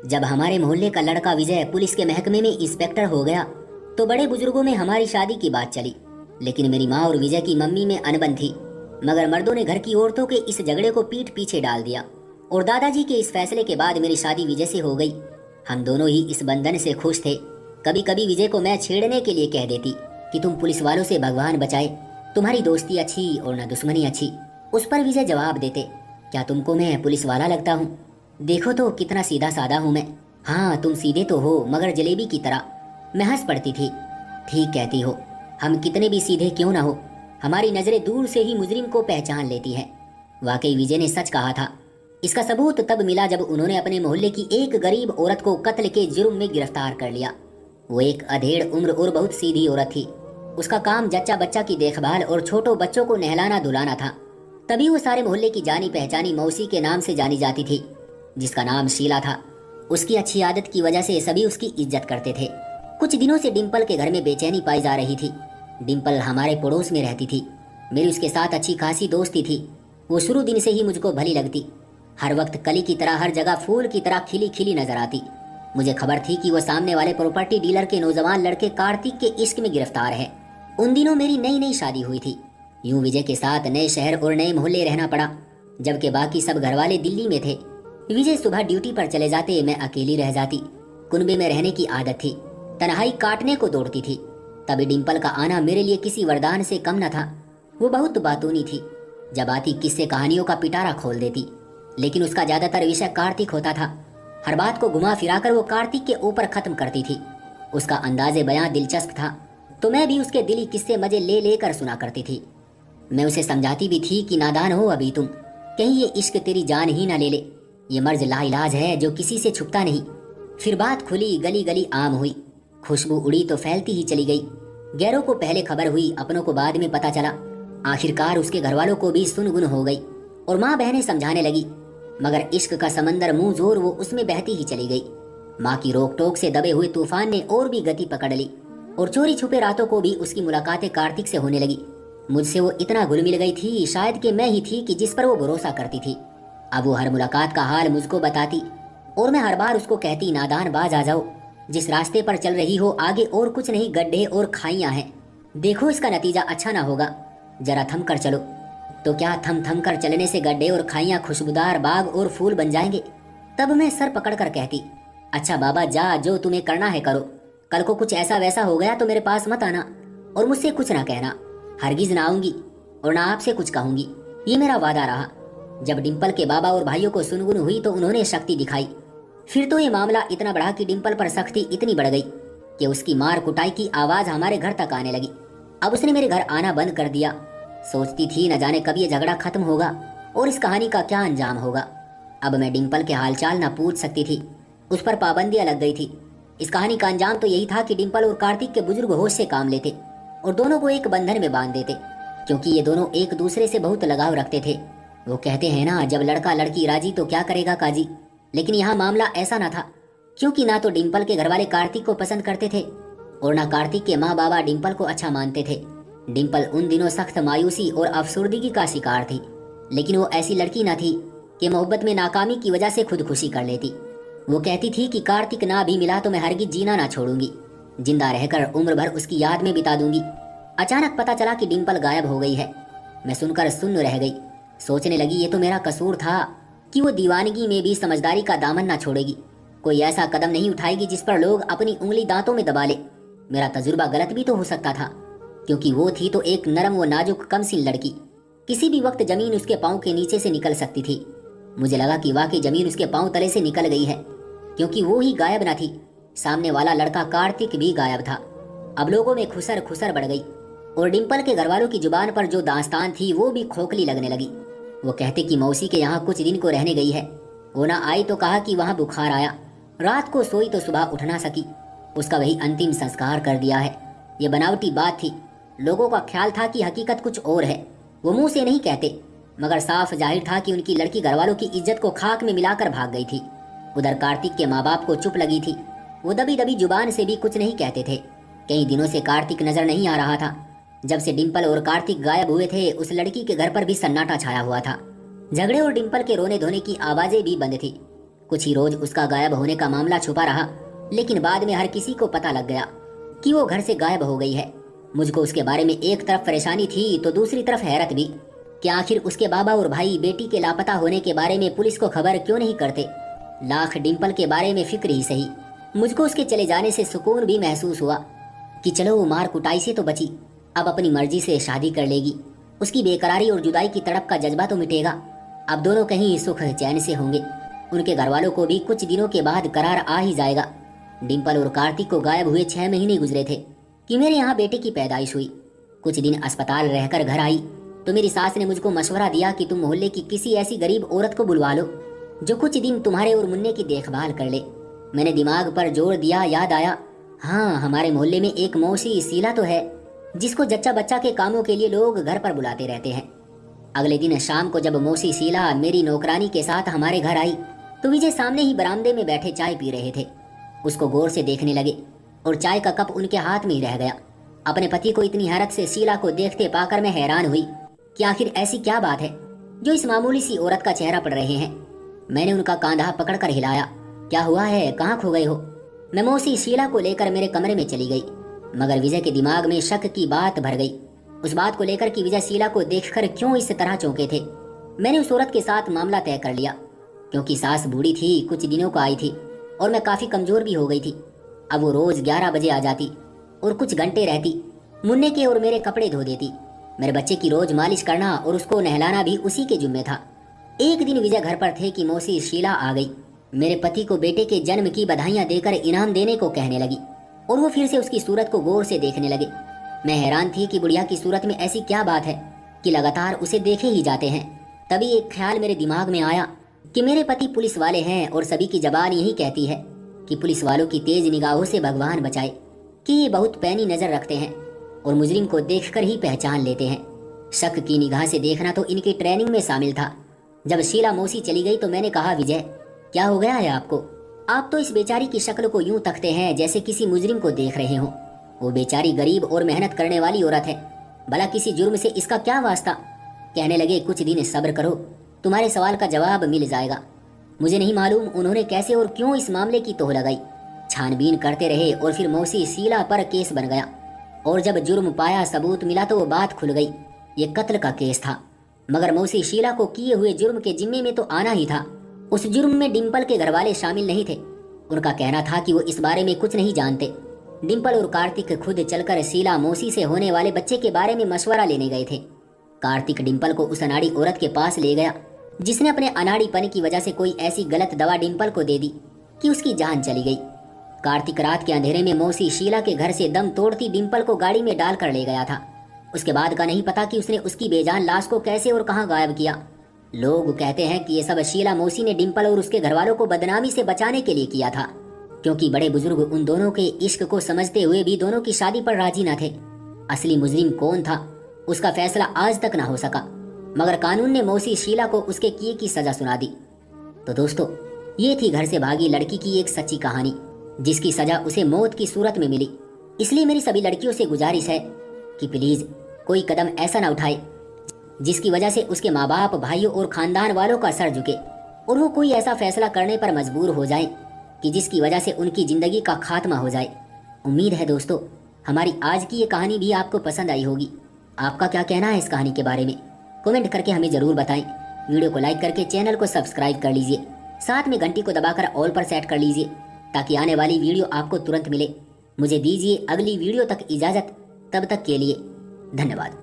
जब हमारे मोहल्ले का लड़का विजय पुलिस के महकमे में इंस्पेक्टर हो गया तो बड़े बुजुर्गों में हमारी शादी की बात चली। लेकिन मेरी माँ और विजय की मम्मी में अनबन थी, मगर मर्दों ने घर की औरतों के इस झगड़े को पीठ पीछे डाल दिया और दादाजी के इस फैसले के बाद मेरी शादी विजय से हो गई। हम दोनों ही इस बंधन से खुश थे। कभी कभी विजय को मैं छेड़ने के लिए कह देती कि तुम पुलिस वालों से भगवान बचाए, तुम्हारी दोस्ती अच्छी और न दुश्मनी अच्छी। उस पर विजय जवाब देते, क्या तुमको मैं पुलिस वाला लगता हूँ? देखो तो कितना सीधा साधा हूँ मैं। हाँ तुम सीधे तो हो मगर जलेबी की तरह। मैं हंस पड़ती थी। ठीक कहती हो, हम कितने भी सीधे क्यों ना हो, हमारी नजरें दूर से ही मुजरिम को पहचान लेती है। वाकई विजय ने सच कहा था। इसका सबूत तब मिला जब उन्होंने अपने मोहल्ले की एक गरीब औरत को कत्ल के जुर्म में गिरफ्तार कर लिया। वो एक अधेड़ उम्र और बहुत सीधी औरत थी। उसका काम जच्चा बच्चा की देखभाल और छोटो बच्चों को नहलाना धुलाना था। तभी वो सारे मोहल्ले की जानी पहचानी मौसी के नाम से जानी जाती थी, जिसका नाम शीला था। उसकी अच्छी आदत की वजह से सभी उसकी इज्जत करते थे। कुछ दिनों से डिम्पल के घर में बेचैनी पाई जा रही थी। डिम्पल हमारे पड़ोस में रहती थी। मेरी उसके साथ अच्छी खासी दोस्ती थी। वो शुरू दिन से ही मुझको भली लगती। हर वक्त कली की तरह, हर जगह फूल की तरह खिली खिली नजर आती। मुझे खबर थी कि वो सामने वाले प्रॉपर्टी डीलर के नौजवान लड़के कार्तिक के इश्क में गिरफ्तार है। उन दिनों मेरी नई नई शादी हुई थी। यूं विजय के साथ नए शहर और नए मोहल्ले रहना पड़ा, जबकि बाकी सब घरवाले दिल्ली में थे। विजय सुबह ड्यूटी पर चले जाते, मैं अकेली रह जाती। कुनबे में रहने की आदत थी, तन्हाई काटने को दौड़ती थी। तभी डिम्पल का आना मेरे लिए किसी वरदान से कम न था। वो बहुत बातूनी थी। जब आती किस्से कहानियों का पिटारा खोल देती, लेकिन उसका ज्यादातर विषय कार्तिक होता था। हर बात को घुमा फिराकर वो कार्तिक के ऊपर खत्म करती थी। उसका अंदाजे बयां दिलचस्प था, तो मैं भी उसके दिली किस्से मजे ले लेकर सुना करती थी। मैं उसे समझाती भी थी कि नादान हो अभी तुम, कहीं ये इश्क तेरी जान ही ना ले ले। ये मर्ज लाइलाज है जो किसी से छुपता नहीं। फिर बात खुली, गली गली आम हुई। खुशबू उड़ी तो फैलती ही चली गई। गैरों को पहले खबर हुई, अपनों को बाद में पता चला। आखिरकार उसके घरवालों को भी सुनगुन हो गई और माँ बहनें समझाने लगी, मगर इश्क का समंदर मुंह जोर वो उसमें बहती ही चली गई। माँ की रोक टोक से दबे हुए तूफान ने और भी गति पकड़ ली और चोरी छुपे रातों को भी उसकी मुलाकातें कार्तिक से होने लगी। मुझसे वो इतना घुल मिल गई थी, शायद कि मैं ही थी कि जिस पर वो भरोसा करती थी। अब वो हर मुलाकात का हाल मुझको बताती और मैं हर बार उसको कहती, नादान बाज आ जाओ, जिस रास्ते पर चल रही हो आगे और कुछ नहीं, गड्ढे और खाइयां हैं। देखो इसका नतीजा अच्छा ना होगा, जरा थम कर चलो। तो क्या थम थम कर चलने से गड्ढे और खाइयां खुशबूदार बाग और फूल बन जाएंगे? तब मैं सर पकड़ कर कहती, अच्छा बाबा जा, जो तुम्हें करना है करो। कल को कुछ ऐसा वैसा हो गया तो मेरे पास मत आना और मुझसे कुछ ना कहना। हरगिज ना आऊंगी और ना आपसे कुछ कहूंगी, ये मेरा वादा रहा। जब डिम्पल के बाबा और भाइयों को सुनगुन हुई तो उन्होंने शक्ति दिखाई। फिर तो ये मामला इतना बढ़ा कि डिम्पल पर सख्ती इतनी बढ़ गई कि उसकी मार कुटाई की आवाज हमारे घर तक आने लगी। अब उसने मेरे घर आना बंद कर दिया। सोचती थी न जाने कब ये झगड़ा खत्म होगा और इस कहानी का क्या अंजाम होगा। अब मैं डिम्पल के हालचाल ना पूछ सकती थी, उस पर पाबंदियां लग गई थी। इस कहानी का अंजाम तो यही था कि डिम्पल और कार्तिक के बुजुर्ग होश से काम लेते और दोनों को एक बंधन में बांध देते, क्योंकि ये दोनों एक दूसरे से बहुत लगाव रखते थे। वो कहते हैं ना, जब लड़का लड़की राजी तो क्या करेगा काजी। लेकिन यहाँ मामला ऐसा ना था, क्योंकि ना तो डिम्पल के घरवाले कार्तिक को पसंद करते थे और ना कार्तिक के माँ बाबा डिम्पल को अच्छा मानते थे। डिम्पल उन दिनों सख्त मायूसी और अफसुर्दगी का शिकार थी, लेकिन वो ऐसी लड़की ना थी कि मोहब्बत में नाकामी की वजह से खुदकुशी कर लेती। वो कहती थी कि कार्तिक ना भी मिला तो मैं हरगिज जीना ना छोड़ूंगी, जिंदा रहकर उम्र भर उसकी याद में बिता दूंगी। अचानक पता चला कि डिम्पल गायब हो गई है। मैं सुनकर सुन्न रह गई। सोचने लगी ये तो मेरा कसूर था कि वो दीवानगी में भी समझदारी का दामन ना छोड़ेगी, कोई ऐसा कदम नहीं उठाएगी जिस पर लोग अपनी उंगली दांतों में दबा ले। मेरा तजुर्बा गलत भी तो हो सकता था, क्योंकि वो थी तो एक नरम व नाजुक कमसिन लड़की। किसी भी वक्त जमीन उसके पांव के नीचे से निकल सकती थी। मुझे लगा कि वाकई जमीन उसके पांव तले से निकल गई है, क्योंकि वो ही गायब न थी, सामने वाला लड़का कार्तिक भी गायब था। अब लोगों में खुसर खुसर बढ़ गई और डिम्पल के घरवालों की जुबान पर जो दास्तान थी वो भी खोखली लगने लगी। वो कहते कि मौसी के यहाँ कुछ दिन को रहने गई है। वो ना आई तो कहा कि वहाँ बुखार आया, रात को सोई तो सुबह उठ ना सकी, उसका वही अंतिम संस्कार कर दिया है। ये बनावटी बात थी। लोगों का ख्याल था कि हकीकत कुछ और है। वो मुंह से नहीं कहते, मगर साफ जाहिर था कि उनकी लड़की घरवालों की इज्जत को खाक में मिलाकर भाग गई थी। उधर कार्तिक के माँ बाप को चुप लगी थी। वो दबी दबी जुबान से भी कुछ नहीं कहते थे। कई दिनों से कार्तिक नजर नहीं आ रहा था। जब से डिम्पल और कार्तिक गायब हुए थे, उस लड़की के घर पर भी सन्नाटा छाया हुआ था। झगड़े और डिम्पल के रोने धोने की आवाजें भी बंद थी। कुछ ही रोज उसका गायब होने का मामला छुपा रहा, लेकिन बाद में हर किसी को पता लग गया कि वो घर से गायब हो गई है। मुझको उसके बारे में एक तरफ परेशानी थी तो दूसरी तरफ हैरत भी कि आखिर उसके बाबा और भाई बेटी के लापता होने के बारे में पुलिस को खबर क्यों नहीं करते। लाख डिंपल के बारे में फिक्र ही सही, मुझको उसके चले जाने से सुकून भी महसूस हुआ कि चलो वो मार कुटाई से तो बची, अब अपनी मर्जी से शादी कर लेगी। उसकी बेकरारी और जुदाई की तड़प का जज्बा तो मिटेगा। अब दोनों कहीं सुख चैन से होंगे। उनके घर वालों को भी कुछ दिनों के बाद करार आ ही जाएगा। डिंपल और कार्तिक को गायब हुए 6 महीने गुजरे थे कि मेरे यहाँ बेटे की पैदाइश हुई। कुछ दिन अस्पताल रहकर घर आई तो मेरी सास ने मुझको मशवरा दिया कि तुम मोहल्ले की किसी ऐसी गरीब औरत को बुलवा लो जो कुछ दिन तुम्हारे और मुन्ने की देखभाल कर ले। मैंने दिमाग पर जोर दिया, याद आया, हाँ हमारे मोहल्ले में एक मौसी शीला तो है जिसको जच्चा बच्चा के कामों के लिए लोग घर पर बुलाते रहते हैं। अगले दिन शाम को जब मौसी शीला मेरी नौकरानी के साथ हमारे घर आई तो विजय सामने ही बरामदे में बैठे चाय पी रहे थे। उसको गौर से देखने लगे और चाय का कप उनके हाथ में ही रह गया। अपने पति को इतनी हैरत से शीला को देखते पाकर मैं हैरान हुई कि आखिर ऐसी क्या बात है जो इस मामूली सी औरत का चेहरा पड़ रहे हैं। मैंने उनका कांधा पकड़कर हिलाया, क्या हुआ है, कहाँ खो गए हो? मैं मौसी शीला को लेकर मेरे कमरे में चली गई, मगर विजय के दिमाग में शक की बात भर गई। उस बात को लेकर कि विजय शीला को देखकर क्यों इस तरह चौंके थे। मैंने उस औरत के साथ मामला तय कर लिया, क्योंकि सास बूढ़ी थी, कुछ दिनों को आई थी और मैं काफी कमजोर भी हो गई थी। अब वो रोज 11 बजे आ जाती और कुछ घंटे रहती, मुन्ने के और मेरे कपड़े धो देती। मेरे बच्चे की रोज मालिश करना और उसको नहलाना भी उसी के जिम्मे था। एक दिन विजय घर पर थे कि मौसी शीला आ गई। मेरे पति को बेटे के जन्म की बधाइयां देकर इनाम देने को कहने लगी और वो फिर से उसकी सूरत को गौर से देखने लगे। मैं हैरान थी कि बुढ़िया की सूरत में ऐसी क्या बात है कि लगातार उसे देखे ही जाते हैं। तभी एक ख्याल मेरे दिमाग में आया कि मेरे पति पुलिस वाले हैं और सभी की जबान यही कहती है कि पुलिस वालों की तेज निगाहों से भगवान बचाए, कि ये बहुत पैनी नजर रखते हैं और मुजरिम को देखकर ही पहचान लेते हैं। शक की निगाह से देखना तो इनकी ट्रेनिंग में शामिल था। जब शीला मौसी चली गई तो मैंने कहा, विजय क्या हो गया है आपको? आप तो इस बेचारी की शक्ल को यूं तकते हैं जैसे किसी मुजरिम को देख रहे हो। वो बेचारी गरीब और मेहनत करने वाली औरत है, भला किसी जुर्म से इसका क्या वास्ता? कहने लगे, कुछ दिन सब्र करो, तुम्हारे सवाल का जवाब मिल जाएगा। मुझे नहीं मालूम उन्होंने कैसे और क्यों इस मामले की तोह लगाई। छानबीन करते रहे और फिर मौसी शीला पर केस बन गया और जब जुर्म पाया, सबूत मिला तो वो बात खुल गई। ये कत्ल का केस था, मगर मौसी शीला को किए हुए जुर्म के जिम्मे में तो आना ही था। उस जुर्म में डिंपल के घरवाले शामिल नहीं थे। उनका कहना था कि वो इस बारे में कुछ नहीं जानते। डिंपल और कार्तिक खुद चलकर शीला मौसी से होने वाले बच्चे के बारे में मशवरा लेने गए थे। कार्तिक डिंपल को उस अनाड़ी औरत के पास ले गया जिसने अपने अनाड़ीपन की वजह से कोई ऐसी गलत दवा डिंपल को दे दी कि उसकी जान चली गई। कार्तिक रात के अंधेरे में मौसी शीला के घर से दम तोड़ती डिंपल को गाड़ी में डालकर ले गया था। उसके बाद का नहीं पता कि उसने उसकी बेजान लाश को कैसे और कहां गायब किया। लोग कहते हैं कि ये सब शीला मौसी ने डिंपल और उसके घरवालों को बदनामी से बचाने के लिए किया था, क्योंकि बड़े बुजुर्ग उन दोनों के इश्क को समझते हुए भी दोनों की शादी पर राजी न थे। असली मुजरिम कौन था उसका फैसला आज तक ना हो सका, मगर कानून ने मौसी शीला को उसके किए की सजा सुना दी। तो दोस्तों, ये थी घर से भागी लड़की की एक सच्ची कहानी, जिसकी सजा उसे मौत की सूरत में मिली। इसलिए मेरी सभी लड़कियों से गुजारिश है कि प्लीज कोई कदम ऐसा ना उठाए जिसकी वजह से उसके माँ बाप, भाइयों और खानदान वालों का सर झुके और वो कोई ऐसा फैसला करने पर मजबूर हो जाए कि जिसकी वजह से उनकी जिंदगी का खात्मा हो जाए। उम्मीद है दोस्तों हमारी आज की ये कहानी भी आपको पसंद आई होगी। आपका क्या कहना है इस कहानी के बारे में? कमेंट करके हमें जरूर बताएं। वीडियो को लाइक करके चैनल को सब्सक्राइब कर लीजिए, साथ में घंटी को दबाकर ऑल पर सेट कर लीजिए ताकि आने वाली वीडियो आपको तुरंत मिले। मुझे दीजिए अगली वीडियो तक इजाजत, तब तक के लिए धन्यवाद।